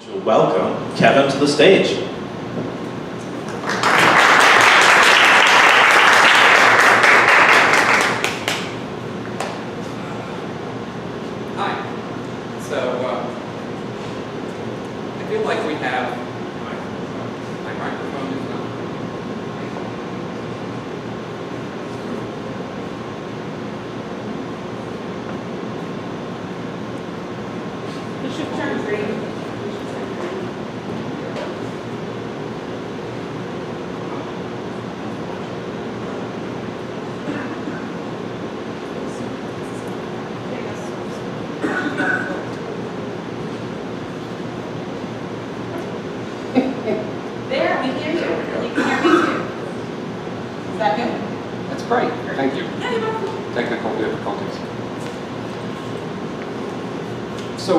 To welcome Kevin to the stage. Hi. So, I feel like we have my microphone is not. You should turn green. There, we hear you. You can hear me too. Is that good? That's great. Thank you. Yeah, you're welcome. Technical difficulties. So,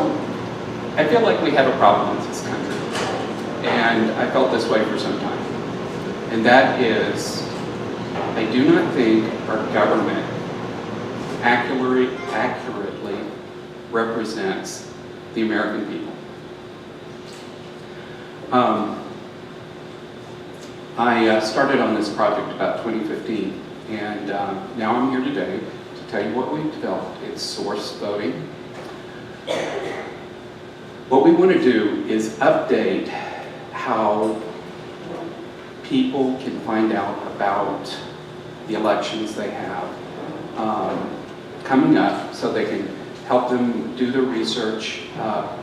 I feel like we have a problem in this country, and I felt this way for some time. And that is, I do not think our government accurately represents the American people. I started on this project about 2015, and now I'm here today to tell you what we've developed. It's source voting. What we want to do is update how people can find out about the elections they have coming up, so they can help them do their research. That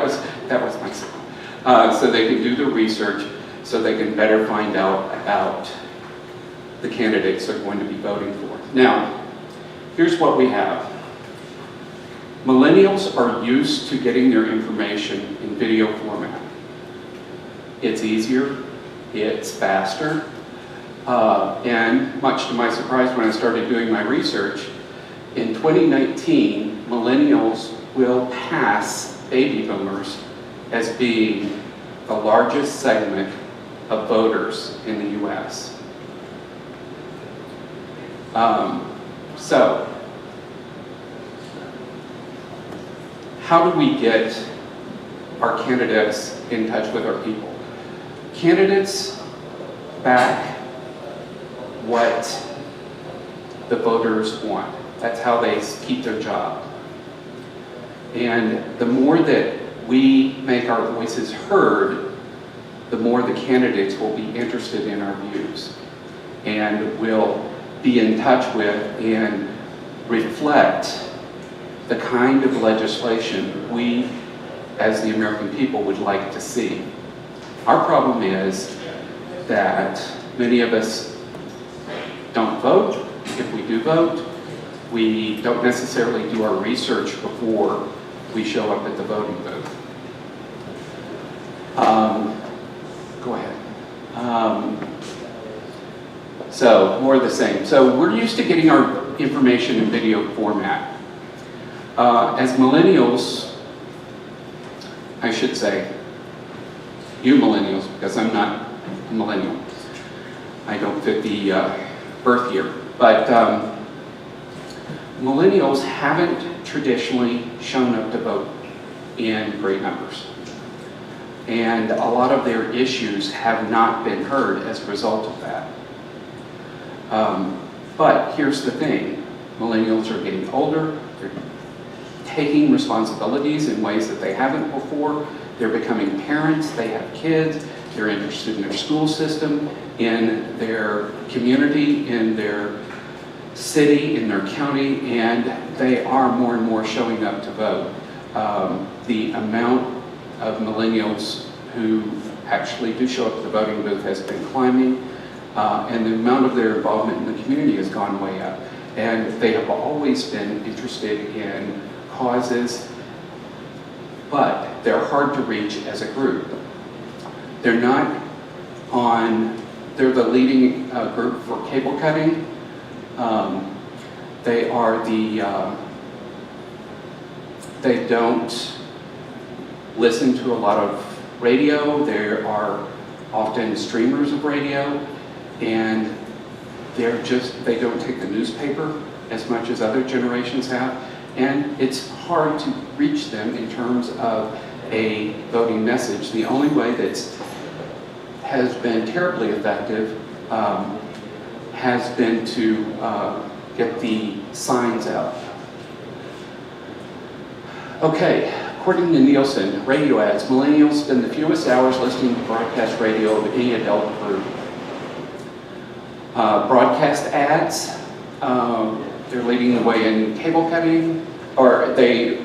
was my signal. So they can do the research, so they can better find out about the candidates they're going to be voting for. Now, here's what we have. Millennials are used to getting their information in video format. It's easier, it's faster, and much to my surprise when I started doing my research, in 2019, millennials will pass baby boomers as being the largest segment of voters in the US. So, how do we get our candidates in touch with our people? Candidates back what the voters want. That's how they keep their job. And the more that we make our voices heard, the more the candidates will be interested in our views and will be in touch with and reflect the kind of legislation we, as the American people, would like to see. Our problem is that many of us don't vote. If we do vote, we don't necessarily do our research before we show up at the voting booth. Go ahead. So, more of the same. So, we're used to getting our information in video format. As millennials, I should say, you millennials, because I'm not a millennial. I don't fit the birth year. But millennials haven't traditionally shown up to vote in great numbers. And a lot of their issues have not been heard as a result of that. But here's the thing. Millennials are getting older. They're taking responsibilities in ways that they haven't before. They're becoming parents. They have kids. They're interested in their school system, in their community, in their city, in their county, and they are more and more showing up to vote. The amount of millennials who actually do show up to the voting booth has been climbing, and the amount of their involvement in the community has gone way up. And they have always been interested in causes, but they're hard to reach as a group. They're not on, they're the leading group for cable cutting. They are the, they don't listen to a lot of radio. There are often streamers of radio, and they don't take the newspaper as much as other generations have, and it's hard to reach them in terms of a voting message. The only way that has been terribly effective has been to get the signs out. Okay, according to Nielsen, radio ads, millennials spend the fewest hours listening to broadcast radio of any adult group. Broadcast ads, they're leading the way in cable cutting, or they,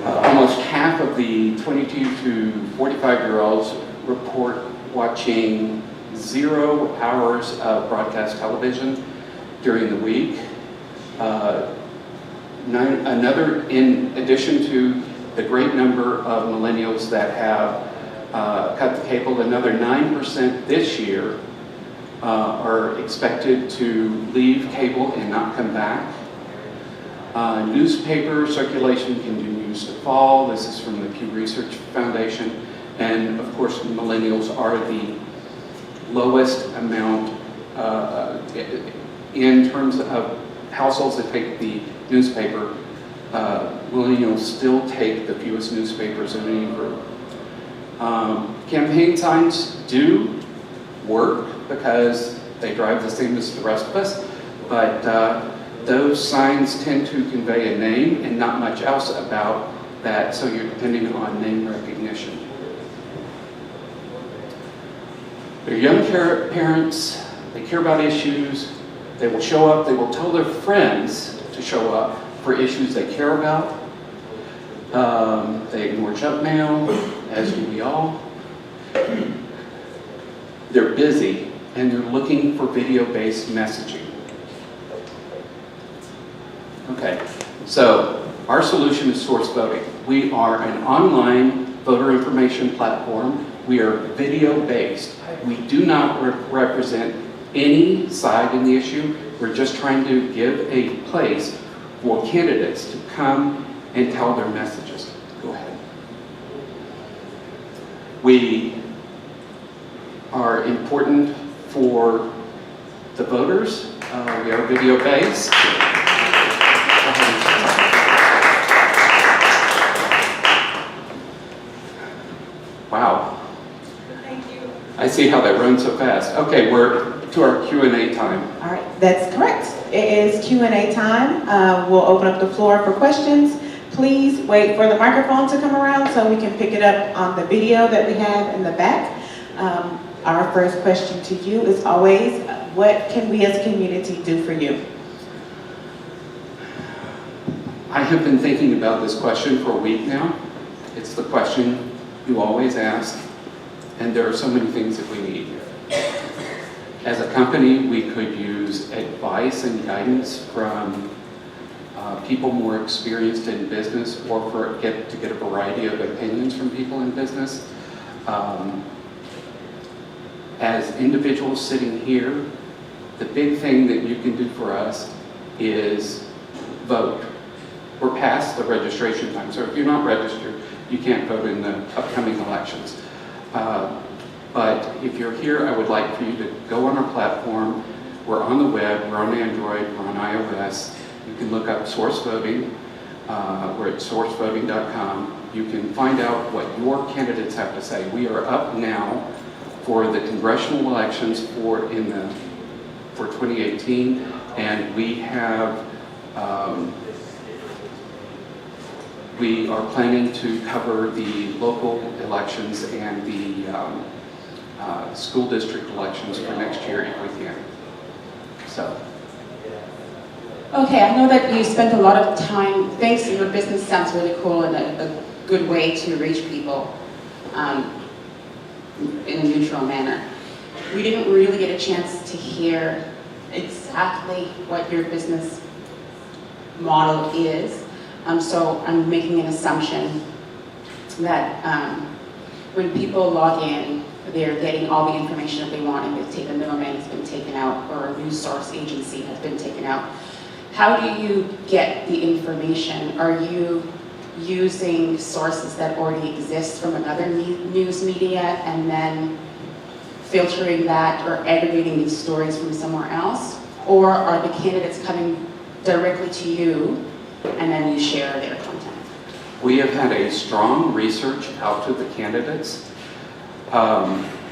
almost half of the 22 to 45-year-olds report watching 0 hours of broadcast television during the week. In addition to the great number of millennials that have cut the cable, another 9% this year are expected to leave cable and not come back. Newspaper circulation continues to fall. This is from the Pew Research Foundation. And of course, millennials are the lowest amount in terms of households that take the newspaper. Millennials still take the fewest newspapers in any group. Campaign signs do work because they drive the same as the rest of us, but those signs tend to convey a name and not much else about that, so you're depending on name recognition. They're young parents, they care about issues, they will show up, they will tell their friends to show up for issues they care about. They ignore junk mail, as do we all. They're busy and they're looking for video-based messaging. Okay, so our solution is source voting. We are an online voter information platform. We are video-based. We do not represent any side in the issue. We're just trying to give a place for candidates to come and tell their messages. Go ahead. We are important for the voters. We are video-based. Wow. Thank you. I see how that runs so fast. Okay, we're to our Q&A time. All right, that's correct. It is Q&A time. We'll open up the floor for questions. Please wait for the microphone to come around so we can pick it up on the video that we have in the back. Our first question to you is always, what can we as a community do for you? I have been thinking about this question for a week now. It's the question you always ask, and there are so many things that we need. As a company, we could use advice and guidance from people more experienced in business, or to get a variety of opinions from people in business. As individuals sitting here, the big thing that you can do for us is vote. We're past the registration time, so if you're not registered, you can't vote in the upcoming elections. But if you're here, I would like for you to go on our platform. We're on the web, we're on Android, we're on iOS. You can look up Source Voting. We're at sourcevoting.com. You can find out what your candidates have to say. We are up now for the congressional elections for 2018, and we have we are planning to cover the local elections and the school district elections for next year if we can. So. Okay, I know that you spent a lot of time, thanks, your business sounds really cool and a good way to reach people in a neutral manner. We didn't really get a chance to hear exactly what your business model is. So I'm making an assumption that when people log in, they're getting all the information that they want, and the middleman has been taken out, or a news source agency has been taken out. How do you get the information? Are you using sources that already exist from another news media and then filtering that or aggregating these stories from somewhere else? Or are the candidates coming directly to you and then you share their content? We have had a strong research out to the candidates.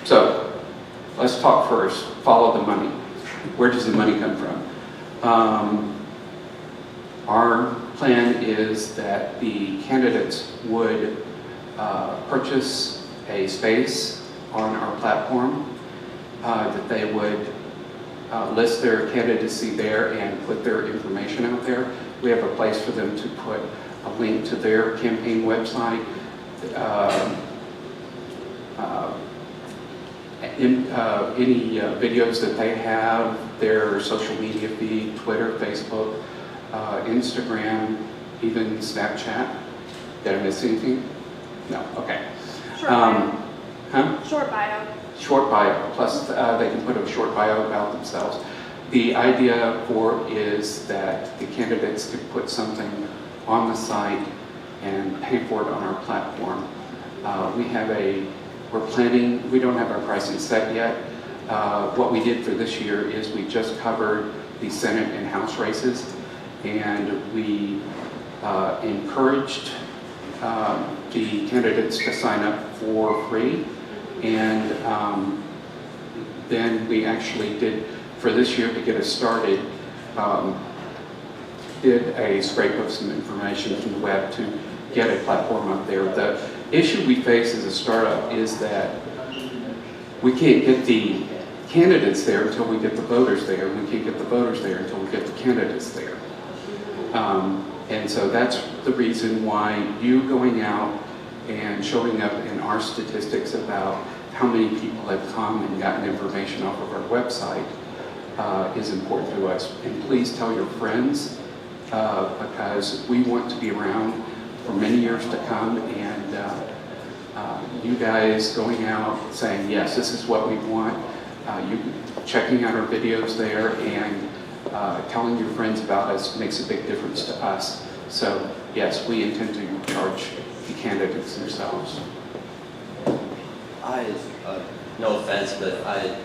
So let's talk first, follow the money. Where does the money come from? Our plan is that the candidates would purchase a space on our platform, that they would list their candidacy there and put their information out there. We have a place for them to put a link to their campaign website, any videos that they have, their social media feed, Twitter, Facebook, Instagram, even Snapchat. Did I miss anything? No, okay. Short bio. Huh? Short bio. Short bio, plus they can put a short bio about themselves. The idea is that the candidates can put something on the site and pay for it on our platform. We're planning, we don't have our pricing set yet. What we did for this year is we just covered the Senate and House races, and we encouraged the candidates to sign up for free. And then we actually did, for this year to get us started, did a scrape of some information from the web to get a platform up there. The issue we face as a startup is that we can't get the candidates there until we get the voters there. We can't get the voters there until we get the candidates there. And so that's the reason why you going out and showing up in our statistics about how many people have come and gotten information off of our website is important to us. And please tell your friends, because we want to be around for many years to come, and you guys going out saying, yes, this is what we want, you checking out our videos there and telling your friends about us makes a big difference to us. So yes, we intend to charge the candidates themselves. No offense, but I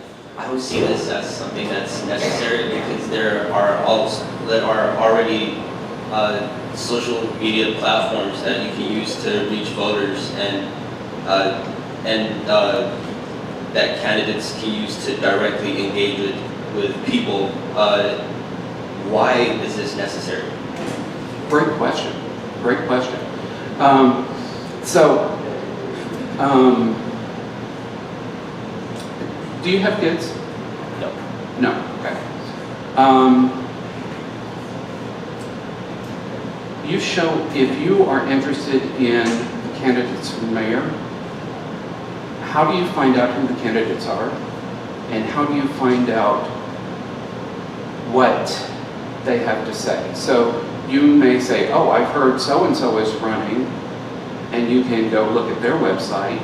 don't see this as something that's necessary, because there are already social media platforms that you can use to reach voters, and that candidates can use to directly engage with people. Why is this necessary? Great question. Great question. Do you have kids? No. No. Okay. If you are interested in the candidates for mayor, how do you find out who the candidates are? And how do you find out what they have to say? So you may say, oh, I've heard so-and-so is running, and you can go look at their website,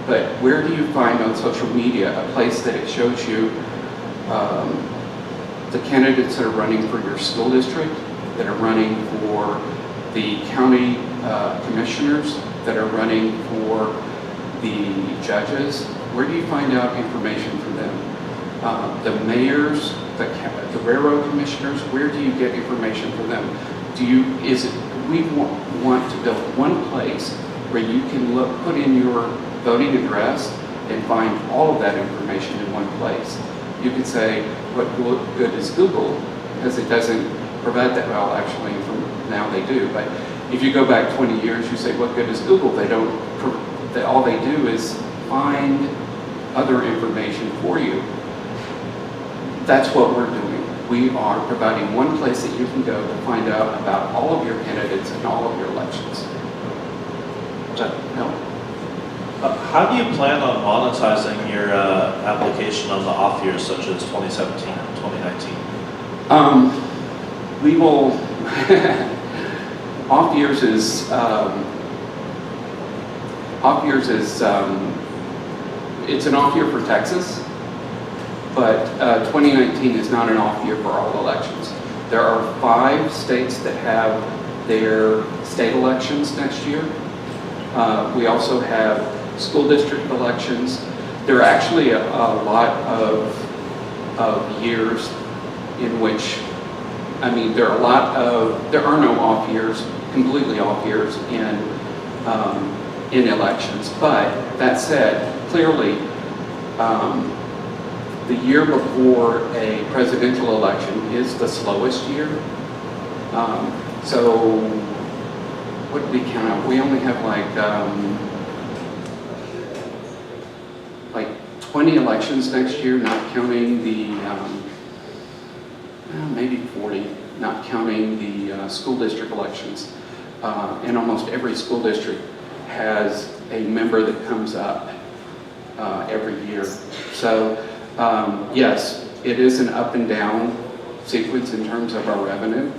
but where do you find on social media a place that it shows you the candidates that are running for your school district, that are running for the county commissioners, that are running for the judges? Where do you find out information from them? The mayors, the railroad commissioners, where do you get information from them? We want to build one place where you can put in your voting address and find all of that information in one place. You could say, what good is Google? Because it doesn't provide that. Well, actually, now they do. But if you go back 20 years, you say, what good is Google? All they do is find other information for you. That's what we're doing. We are providing one place that you can go to find out about all of your candidates and all of your elections. No. How do you plan on monetizing your application on the off years, such as 2017 and 2019? We will, off years is, it's an off year for Texas, but 2019 is not an off year for all elections. There are 5 states that have their state elections next year. We also have school district elections. There are actually a lot of years in which I mean, there are no off years, completely off years in elections. But that said, clearly, the year before a presidential election is the slowest year. So what did we count out? We only have like 20 elections next year, not counting the, maybe 40, not counting the school district elections. And almost every school district has a member that comes up every year. So yes, it is an up and down sequence in terms of our revenue.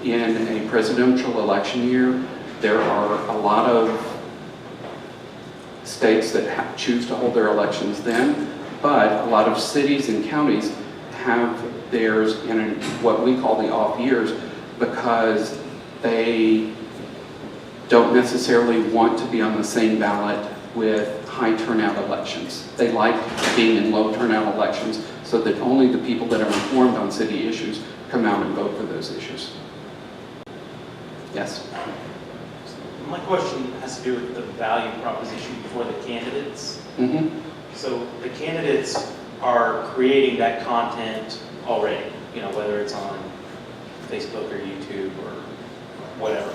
In a presidential election year, there are a lot of states that choose to hold their elections then, but a lot of cities and counties have theirs in what we call the off years because they don't necessarily want to be on the same ballot with high turnout elections. They like being in low turnout elections so that only the people that are informed on city issues come out and vote for those issues. Yes? My question has to do with the value proposition for the candidates. Mm-hmm. So the candidates are creating that content already, whether it's on Facebook or YouTube or whatever.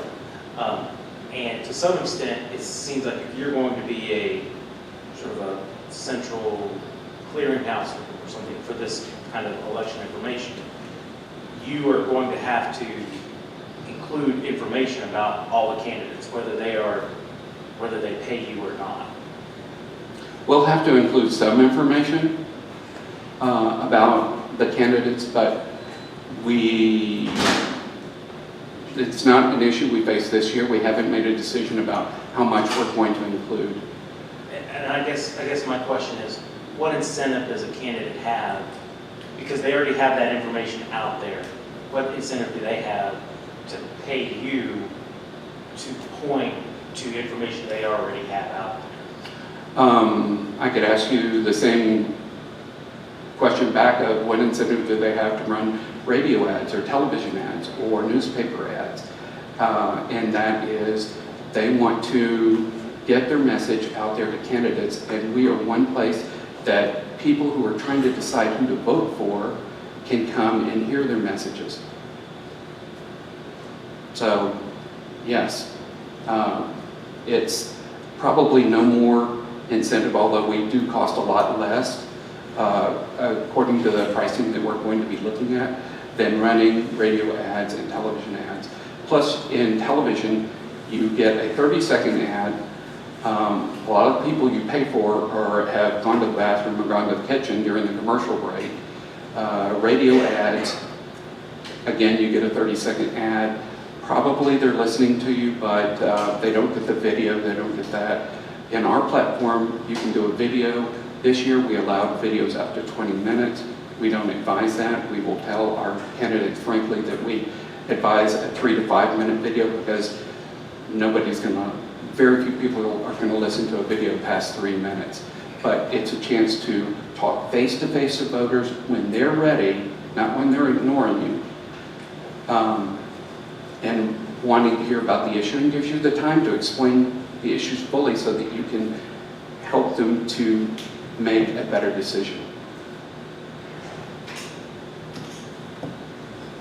And to some extent, it seems like if you're going to be a sort of a central clearinghouse or something for this kind of election information, you are going to have to include information about all the candidates, whether they pay you or not. We'll have to include some information about the candidates, but it's not an issue we face this year. We haven't made a decision about how much we're going to include. And I guess my question is, what incentive does a candidate have? Because they already have that information out there. What incentive do they have to pay you to point to information they already have out there? I could ask you the same question back of what incentive do they have to run radio ads or television ads or newspaper ads? And that is they want to get their message out there to candidates, and we are one place that people who are trying to decide who to vote for can come and hear their messages. So, yes, it's probably no more incentive, although we do cost a lot less, according to the pricing that we're going to be looking at, than running radio ads and television ads. Plus, in television, you get a 30-second ad. A lot of the people you pay for have gone to the bathroom or gone to the kitchen during the commercial break. Radio ads, again, you get a 30-second ad. Probably they're listening to you, but they don't get the video, they don't get that. In our platform, you can do a video. This year, we allowed videos up to 20 minutes. We don't advise that. We will tell our candidates, frankly, that we advise a 3 to 5 minute video because very few people are going to listen to a video past 3 minutes. But it's a chance to talk face-to-face to voters when they're ready, not when they're ignoring you, and wanting to hear about the issue, and gives you the time to explain the issues fully so that you can help them to make a better decision.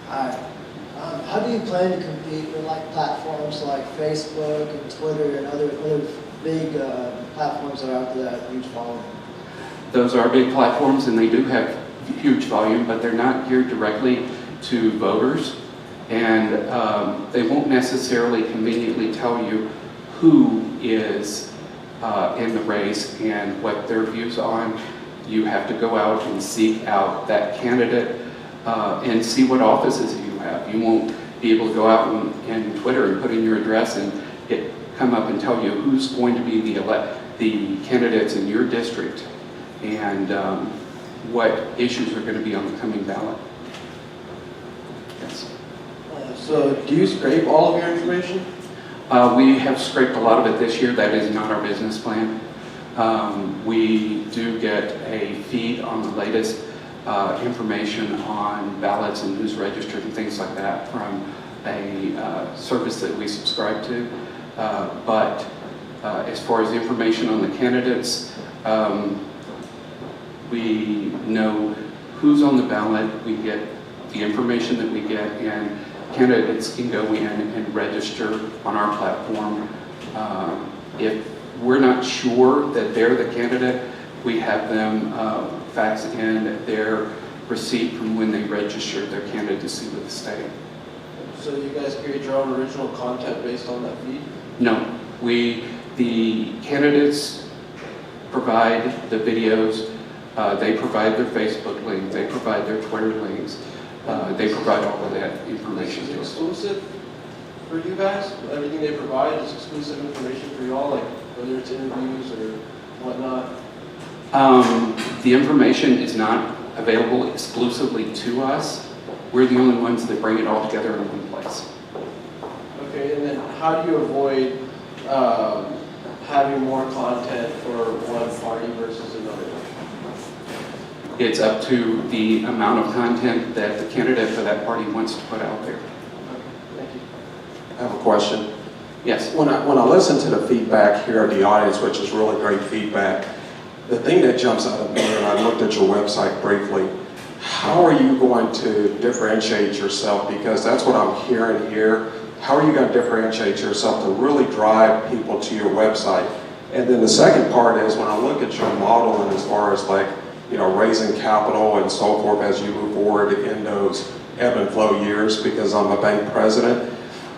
Hi. How do you plan to compete with platforms like Facebook and Twitter and other big platforms that are out there that have huge following? Those are big platforms and they do have huge volume, but they're not geared directly to voters, and they won't necessarily conveniently tell you who is in the race and what their views on. You have to go out and seek out that candidate and see what offices you have. You won't be able to go out and Twitter and put in your address and come up and tell you who's going to be the candidates in your district and what issues are going to be on the coming ballot. Yes. So do you scrape all of your information? We have scraped a lot of it this year. That is not our business plan. We do get a feed on the latest information on ballots and who's registered and things like that from a service that we subscribe to. But as far as information on the candidates, we know who's on the ballot, we get the information that we get, and candidates can go in and register on our platform. If we're not sure that they're the candidate, we have them fax in their receipt from when they registered their candidacy with the state. So you guys create your own original content based on that feed? No, the candidates provide the videos, they provide their Facebook link, they provide their Twitter links, they provide all of that information Is it to us. exclusive for you guys? Everything they provide is exclusive information for y'all, like whether it's interviews or whatnot? The information is not available exclusively to us. We're the only ones that bring it all together in one place. Okay, and then how do you avoid having more content for one party versus another? It's up to the amount of content that the candidate for that party wants to put out there. Okay, thank you. I have a question. Yes. When I listen to the feedback here of the audience, which is really great feedback, the thing that jumps out at me, and I looked at your website briefly, how are you going to differentiate yourself? Because that's what I'm hearing here. How are you going to differentiate yourself to really drive people to your website? And then the second part is when I look at your model and as far as like, raising capital and so forth as you move forward in those ebb and flow years, because I'm a bank president,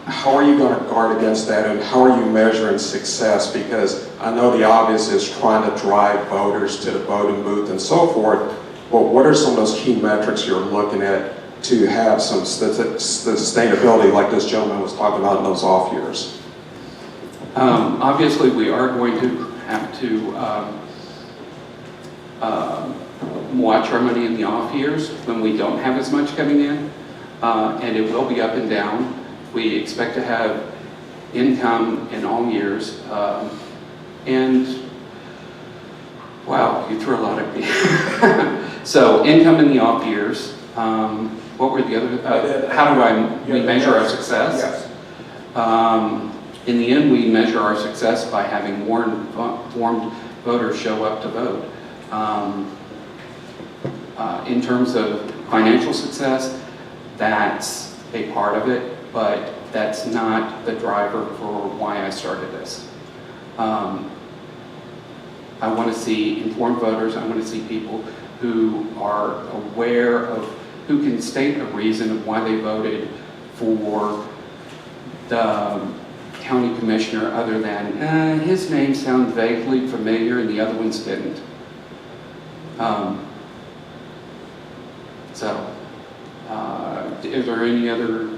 how are you going to guard against that, and how are you measuring success? Because I know the obvious is trying to drive voters to the voting booth and so forth, but what are some of those key metrics you're looking at to have some sustainability like this gentleman was talking about in those off years? Obviously, we are going to have to watch our money in the off years when we don't have as much coming in, and it will be up and down. We expect to have income in all years, and wow, you threw a lot at me. So income in the off years. What were the other? How do we measure our success? Yes. In the end, we measure our success by having more informed voters show up to vote. In terms of financial success, that's a part of it, but that's not the driver for why I started this. I want to see informed voters. I want to see people who are aware of, who can state a reason of why they voted for the county commissioner other than, his name sounds vaguely familiar and the other ones didn't. Is there any other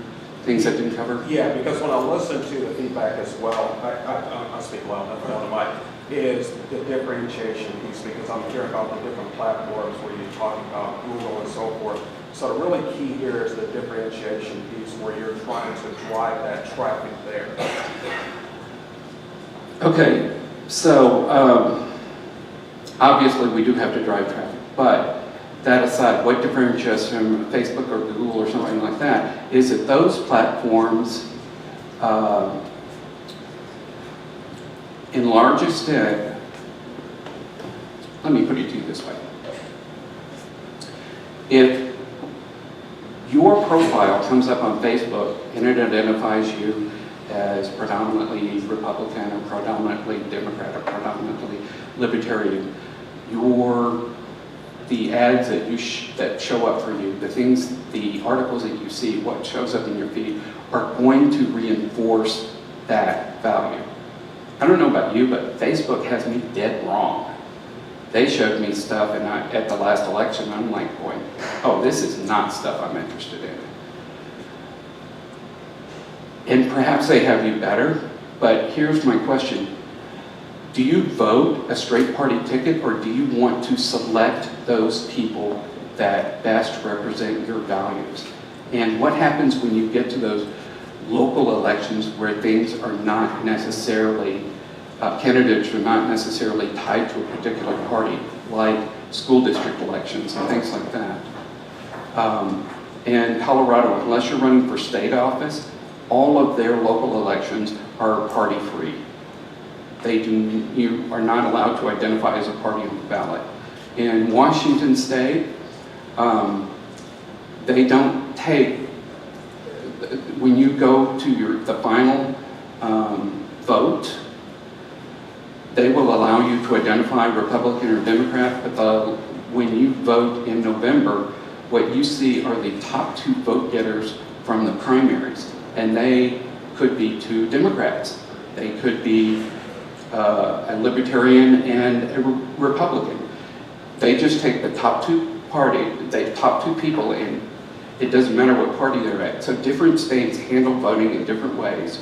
things I didn't cover? Yeah, because when I listen to the feedback as well, I speak loud enough on the mic, is the differentiation piece, because I'm hearing about the different platforms where you're talking about Google and so forth. So the really key here is the differentiation piece where you're trying to drive that traffic there. Okay, so obviously we do have to drive traffic, but that aside, what differentiates from Facebook or Google or something like that is that those platforms, in large extent, let me put it to you this way. If your profile comes up on Facebook and it identifies you as predominantly Republican or predominantly Democrat or predominantly Libertarian, the ads that that show up for you, the articles that you see, what shows up in your feed, are going to reinforce that value. I don't know about you, but Facebook has me dead wrong. They showed me stuff at the last election, I'm like going, oh, this is not stuff I'm interested in. And perhaps they have you better, but here's my question. Do you vote a straight party ticket, or do you want to select those people that best represent your values? And what happens when you get to those local elections where things are not necessarily, candidates are not necessarily tied to a particular party? like school district elections and things like that. And Colorado, unless you're running for state office, all of their local elections are party-free. You are not allowed to identify as a party on the ballot. In Washington State, they don't take, when you go to the final vote, they will allow you to identify Republican or Democrat, but when you vote in November, what you see are the top 2 vote getters from the primaries, and they could be 2 Democrats. They could be a Libertarian and a Republican. They just take the top 2 top 2 people, and it doesn't matter what party they're at. So different states handle voting in different ways.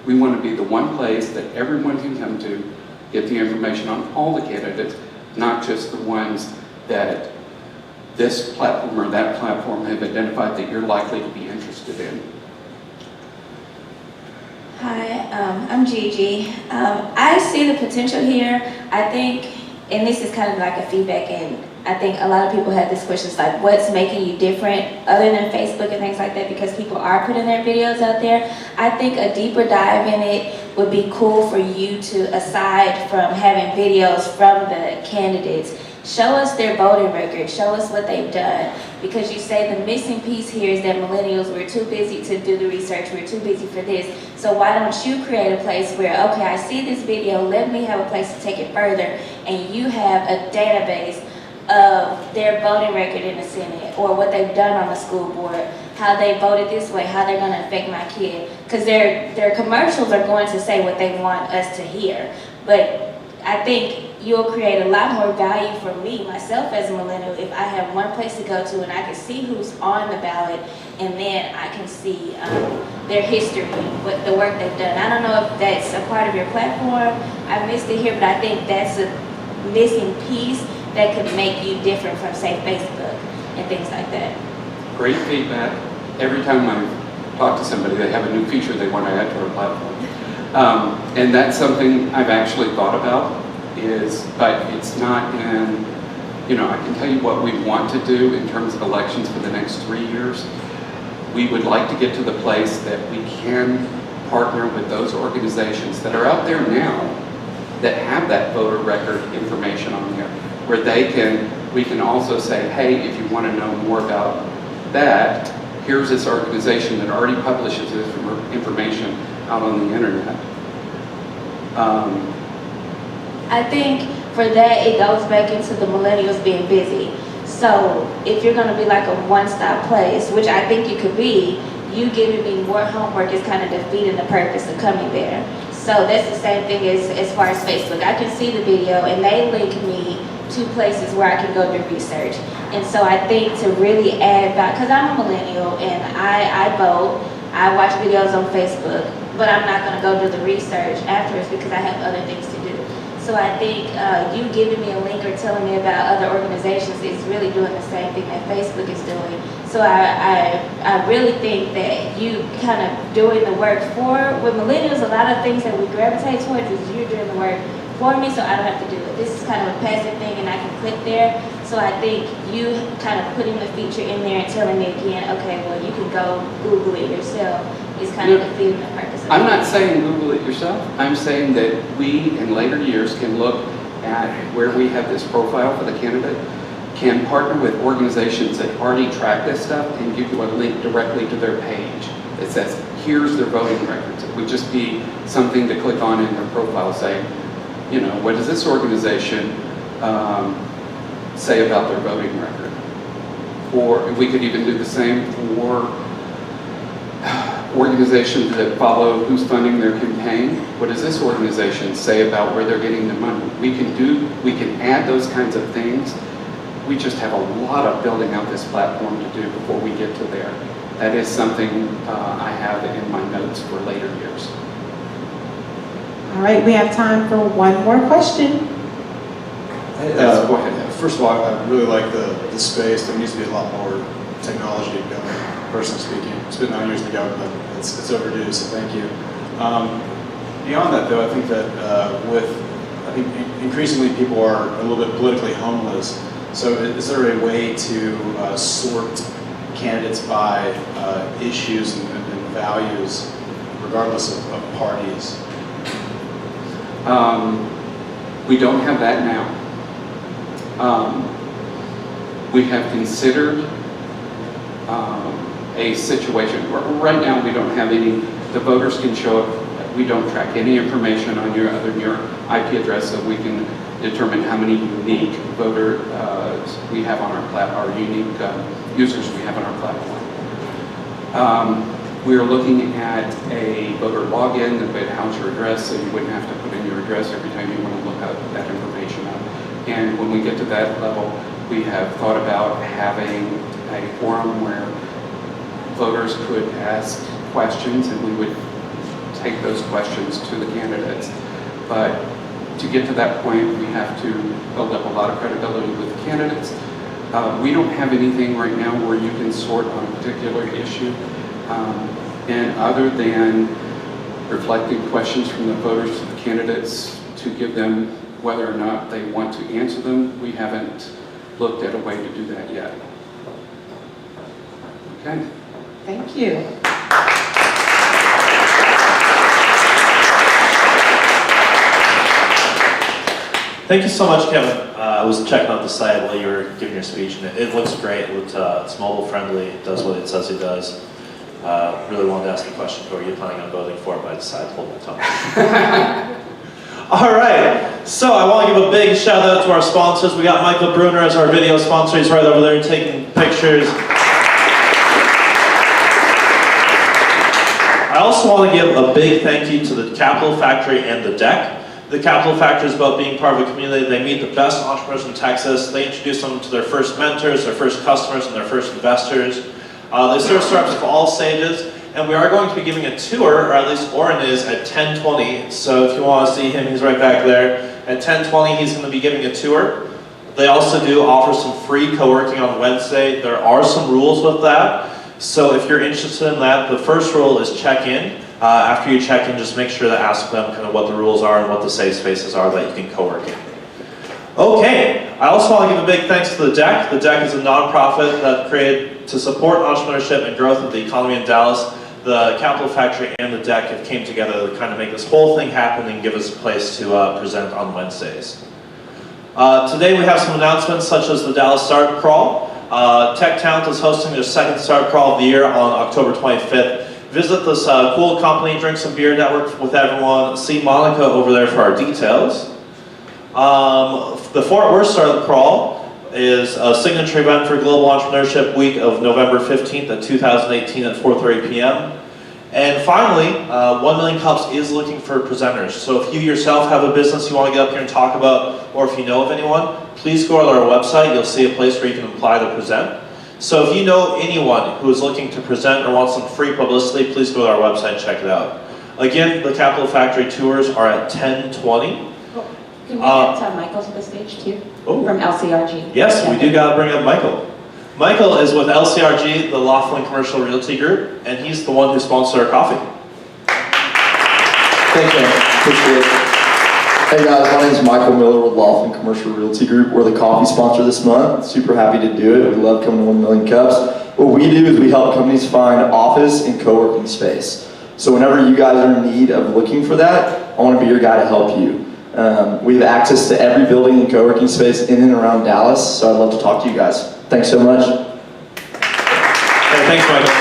We want to be the one place that everyone can come to, get the information on all the candidates, not just the ones that this platform or that platform have identified that you're likely to be interested in. Hi, I'm Gigi. I see the potential here. I think, and this is kind of like a feedback, and I think a lot of people have this question, like what's making you different other than Facebook and things like that, because people are putting their videos out there. I think a deeper dive in it would be cool for you to, aside from having videos from the candidates, show us their voting record, show us what they've done, because you say the missing piece here is that millennials, we're too busy to do the research, we're too busy for this, so why don't you create a place where, okay, I see this video, let me have a place to take it further, and you have a database of their voting record in the Senate, or what they've done on the school board, how they voted this way, how they're going to affect my kid, because their commercials are going to say what they want us to hear, but I think you'll create a lot more value for me, myself as a millennial, if I have one place to go to and I can see who's on the ballot, and then I can see their history, what the work they've done. I don't know if that's a part of your platform. I missed it here, but I think that's a missing piece that could make you different from, say, Facebook and things like that. Great feedback. Every time I talk to somebody, they have a new feature they want to add to our platform. And that's something I've actually thought about, but it's not in, I can tell you what we want to do in terms of elections for the next 3 years. We would like to get to the place that we can partner with those organizations that are out there now that have that voter record information on there, where we can also say, hey, if you want to know more about that, here's this organization that already publishes this information out on the internet. I think for that, it goes back into the millennials being busy. So if you're going to be like a one-stop place, which I think you could be, you giving me more homework is kind of defeating the purpose of coming there. So that's the same thing as far as Facebook. I can see the video and they link me to places where I can go do research. And so I think to really add value, because I'm a millennial and I vote, I watch videos on Facebook, but I'm not going to go do the research afterwards because I have other things to do. So I think you giving me a link or telling me about other organizations is really doing the same thing that Facebook is doing. So I really think that you kind of doing the work with millennials, a lot of things that we gravitate towards is you're doing the work for me, so I don't have to do it. This is kind of a passive thing and I can click there. So I think you kind of putting the feature in there and telling me again, okay, well you can go Google it yourself is kind of defeating the purpose of it. I'm not saying Google it yourself. I'm saying that we, in later years, can look at where we have this profile for the candidate, can partner with organizations that already track this stuff and give you a link directly to their page that says, here's their voting records. It would just be something to click on in their profile saying, what does this organization say about their voting record? Or we could even do the same for organizations that follow who's funding their campaign. What does this organization say about where they're getting their money? We can add those kinds of things. We just have a lot of building out this platform to do before we get to there. That is something I have in my notes for later years. All right, we have time for one more question. Go ahead. First of all, I really like the space. There needs to be a lot more technology going, personally speaking. It's been 9 years ago, but it's overdue, so thank you. Beyond that, though, I think that with I think increasingly people are a little bit politically homeless. So is there a way to sort candidates by issues and values, regardless of parties? We don't have that now. We have considered a situation, right now we don't have any, the voters can show up, we don't track any information on your other than your IP address, so we can determine how many unique voter we have on our unique users we have on our platform. We are looking at a voter login that would house your address, so you wouldn't have to put in your address every time you want to look up that information up. And when we get to that level, we have thought about having a forum where voters could ask questions and we would take those questions to the candidates. But to get to that point, we have to build up a lot of credibility with the candidates. We don't have anything right now where you can sort on a particular issue. And other than reflecting questions from the voters to the candidates to give them whether or not they want to answer them, we haven't looked at a way to do that yet. Okay. Thank you. Thank you so much, Kevin. I was checking out the site while you were giving your speech, and it looks great. It's mobile friendly. It does what it says it does. Really wanted to ask a question: who are you planning on voting for? But I decided to hold my tongue. All right. So I want to give a big shout out to our sponsors. We got Michael Bruner as our video sponsor. He's right over there taking pictures. I also want to give a big thank you to the Capital Factory and the Deck. The Capital Factory is about being part of a community. They meet the best entrepreneurs in Texas. They introduce them to their first mentors, their first customers, and their first investors. They serve startups of all stages, and we are going to be giving a tour, or at least Oren is, at 10:20. So if you want to see him, he's right back there. At 10:20, he's going to be giving a tour. They also do offer some free co-working on Wednesday. There are some rules with that. So if you're interested in that, the first rule is check in. After you check in, just make sure to ask them kind of what the rules are and what the safe spaces are that you can co-work in. Okay, I also want to give a big thanks to the Deck. The Deck is a nonprofit that created to support entrepreneurship and growth of the economy in Dallas. The Capital Factory and the Deck have came together to kind of make this whole thing happen and give us a place to present on Wednesdays. Today we have some announcements such as the Dallas Startup Crawl. Tech Talent is hosting their second Startup Crawl of the year on October 25th. Visit this cool company, drink some beer, network with everyone, see Monica over there for our details. The Fort Worth Startup Crawl is a signature event for Global Entrepreneurship Week of November 15th at 2018 at 4:30 p.m. And finally, 1 Million Cups is looking for presenters. So if you yourself have a business you want to get up here and talk about, or if you know of anyone, please go to our website. You'll see a place where you can apply to present. So if you know anyone who is looking to present or wants some free publicity, please go to our website and check it out. Again, the Capital Factory tours are at 10:20. Can we get Michael to the stage too? Oh. From LCRG. Yes, we do got to bring up Michael. Michael is with LCRG, the Laughlin Commercial Realty Group, and he's the one who sponsored our coffee. Thank you, appreciate it. Hey guys, my name is Michael Miller with Laughlin Commercial Realty Group. We're the coffee sponsor this month. Super happy to do it. We love coming to 1 Million Cups. What we do is we help companies find office and co-working space. So whenever you guys are in need of looking for that, I want to be your guy to help you. We have access to every building and co-working space in and around Dallas, so I'd love to talk to you guys. Thanks so much. Hey, thanks, Michael.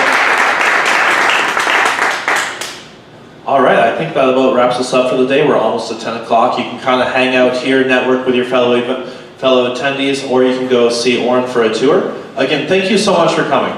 All right, I think that about wraps us up for the day. We're almost at 10 o'clock. You can kind of hang out here, network with your fellow attendees, or you can go see Oren for a tour. Again, thank you so much for coming.